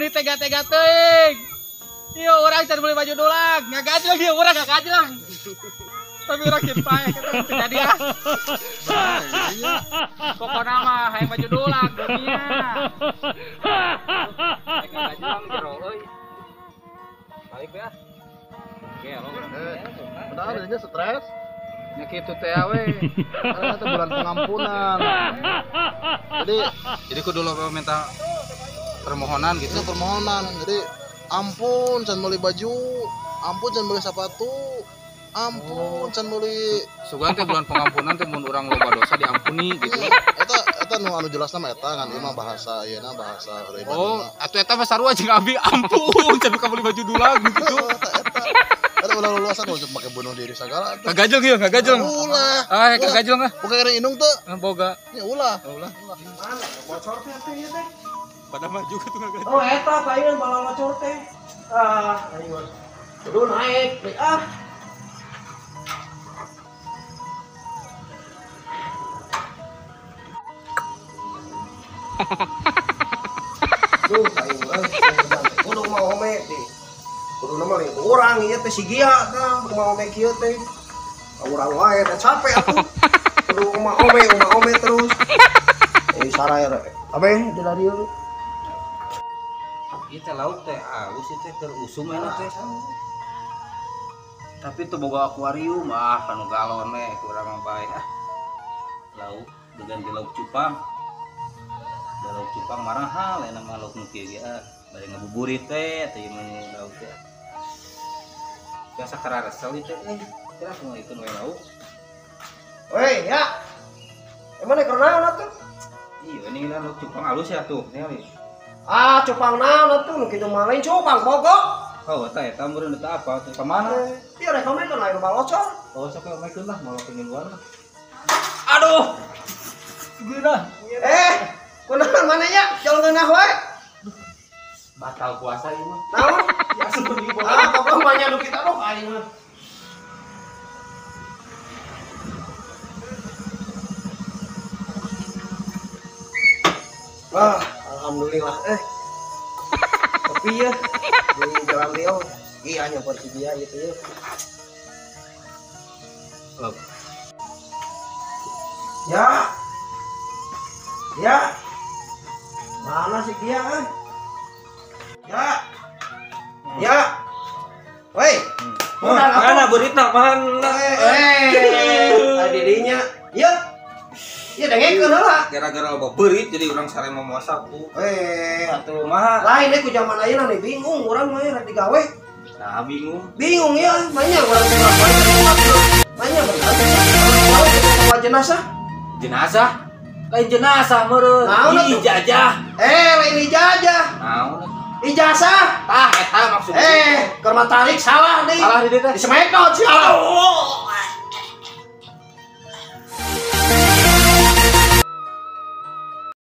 ini tega-tega teuing. Ieu urang can beli baju dolang, ngagajlang ieu urang ngagajlang. Tapi urang kieu pae eta terjadi ah. Pokona mah hayang baju dolang dunia. Ngagajlang jero euy. Balik ya. Oke, Padahal dia stres. nya kitu teh we. Itu bulan pengampunan. Jadi kudu lo minta permohonan gitu. Itu permohonan. Jadi ampun can beli baju, ampun can beli sepatu, ampun can beli Sugan teh bulan pengampunan teh mun urang loba dosa diampuni gitu. eta nu anu jelasna mah eta kan ieu mah bahasa ieu bahasa riba. Oh, atuh eta mah sarua jeung abi ampun can ka beli baju dulang gitu. Eta ulah luasan untuk make bunuh diri segala. Kagajel ieu, kagajel. Ulah. Ah, kagajel mah. Bukan kena indung teu. Boga. Ya ulah. Ulah. Mana bocor teh teh. Pada mah juga tuh kagajel. Oh eta kain bala bocor teh. Ah, ayo. Kudu naik, ah. Duh, kain urang. Kudu mau ome teh. Kudu nama nih urang ieu teh si Gia tah mau ome kieu teh. Urang wae teh capek atuh. Kudu ome terus. Saraya abeh di radio. Ieu teh laut teh alus teh terusum enak teh. Tapi teu boga akuarium kanu galon we kurang mah bae Lauk dengan di lauk cupang. Da lauk cupang marahal enak mah lauk nu kieu ge bari ngabuburit teh teh mah lauk teh. Biasa kararesel teh kira semua itu we lauk. Woi, ya. Emang nek naon atuh? Iya ini kan lauk cupang halus ya tuh ningali. Ah, cupang naon atuh nu kitu mah lain cupang pokok. Oh, eta meureun eta apa? Teh ka mana? Ieu rek kami kan lain balocor. Oh, sok maikeun lah mau pengen luar mah. Aduh. Geunah. Kunaon mana nya? Jol ngeunah wae. Batal puasa ieu mah. Naon? Ya sebenarnya boleh. Ah, pokok banyak nu kita doh aing mah. Wah, alhamdulillah tapi ya di jalan Riau iya nyopot si dia gitu ya. Loh. Ya mana si dia ya woi Mana berita mana dirinya ya dengekeun heula gara-gara loba beurit jadi urang sare momosa ku. Atuh mah lain ku zaman ayeuna nih bingung urang mah rek digawe. Nah, Bingung ya, banyak orang banyak bawa jenazah. Jenazah? Lain jenazah meureun. Ijazah. Lain ijazah. Naon? Ijazah. Tah eta maksudnya. Keur tarik salah nih. Salah di dieu teh. Di semekot salah.